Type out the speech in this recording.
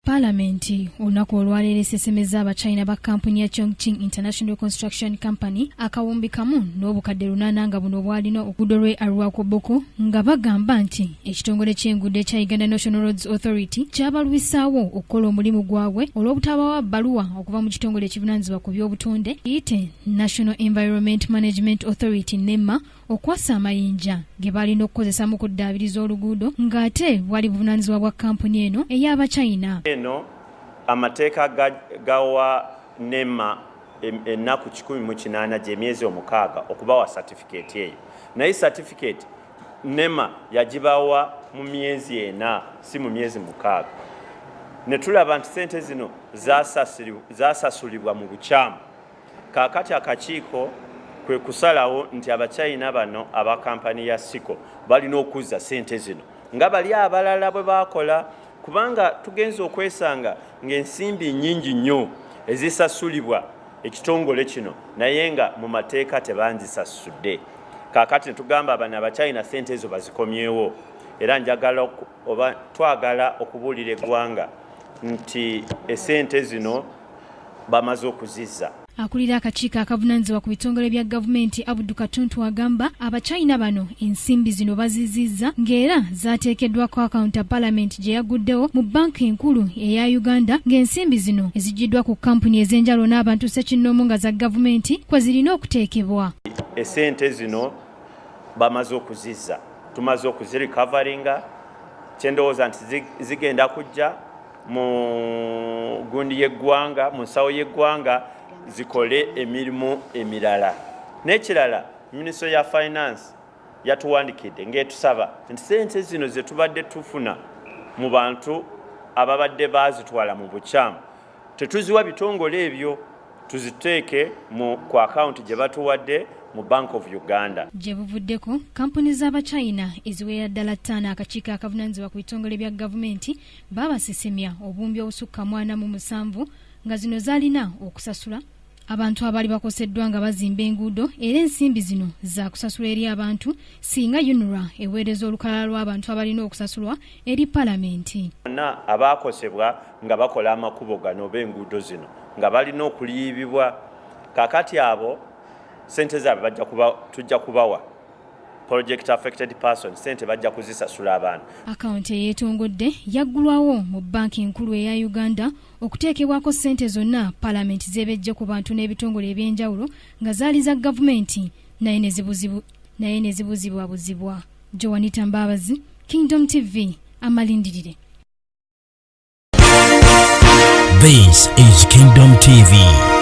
Parliament olunaku olwaleero esesemeza abachina ba kampuni ya Chongqing International Construction Company akawumbi kamu n'obukadde 8 nga buno bwalina okugudo lwe Arua Koboko nga bagamba nti ekitongole ky'enguudo ekya Uganda National Roads Authority kyabalwisaawo okukola omulimu gwabwe olw'obutabawa bbaluwa okuva mu kitongole ekivunaanyizibwa ku by'obutonde eyite National Environment Management Authority NEMA okwasa amayinja ge balina okukozesa mu kuddaabiriza oluguudo ng'ate bwali buvunaanyizibwa bwa kampuni eno ey'abachina. Eno amateeka gawa NEMA ennaku 18 gy'emyezi 6 okubawa certificate eyo, naye certificate NEMA yagibawa mu myezi 4 si mu myezi 6. ne tulaba nti sente zino zasasulibwa mu bukyamu. Kaakati akakiiko kwe kusalawo nti abachina bano aba kampani ya Siko balina okuzza sente zino nga bali abalala bwe bakola, kubanga tugenza okwesanga ng'ensimbi nnyingi nnyo ezisasulibwa ekitongole kino naye nga mu mateeka tebanzisasudde. Kaakati tugamba abana abachina sente ezo bazikomyewo, era njagala oba twagala okubuulira eggwanga nti esente zino bamaze okuzizza. Akulira akakiiko akavunaanyizibwa ku bitongole bya gavumenti Abdul Katuntu agamba abachina bano ensimbi zino bazizizza ng'era zaateekeddwako akawunta Parliament gye yaguddewo mu banka enkulu eya Uganda, ng'ensimbi zino ezigiddwa ku kampuni ez'enjalo n'abantu ssekinnoomu nga za gavumenti kwe zirina okuteekebwa. Esente zino bamaze okuzizza, tumaze okuzirikavaringa, kyendowooza nti zigenda kujja mu gundi y'eggwanga, mu nsawo y'eggwanga zikole emirimu emirala. N'ekirala, Minisitule ya Finance yatuwandikidde ng'etusaba nti sente zino ze tubadde tufuna mu bantu ababadde baazitwala mu bukyamu tetuziwa bitongole ebyo, tuziteeke ku akawunti gye batuwadde mu Bank of Uganda. Gye buvuddeko kampuni z'abachina eziwera ddala 5 akakiiko akavunaanyizibwa ku bitongole bya gavumenti babasesemya obumbi obusukka 47 nga zino zalina okusasula abantu abali bakoseddwa nga bazimba enguudo, era ensimbi zino za kusasula eri abantu singa UNRA eweereza olukalala lw'abantu abalina okusasulwa eri Parliament. Bonna abaakosebwa nga bakola amakubo gano b'enguudo zino nga balina okuliibibwa, kaakati abo sente zaabwe tujja kubawa project affected person, sente bajja kuzisasula abantu. Akawunti eyeetongodde yaggulwawo mu banki enkulu eya Uganda okuteekebwako sente zonna Parliament z'ebejje ku bantu n'ebitongole eby'enjawulo nga zaali za gavumenti naye ne zibuzibwabuzibwa. Joanita Mbabazi, Kingdom TV, amalindirire. This is Kingdom TV.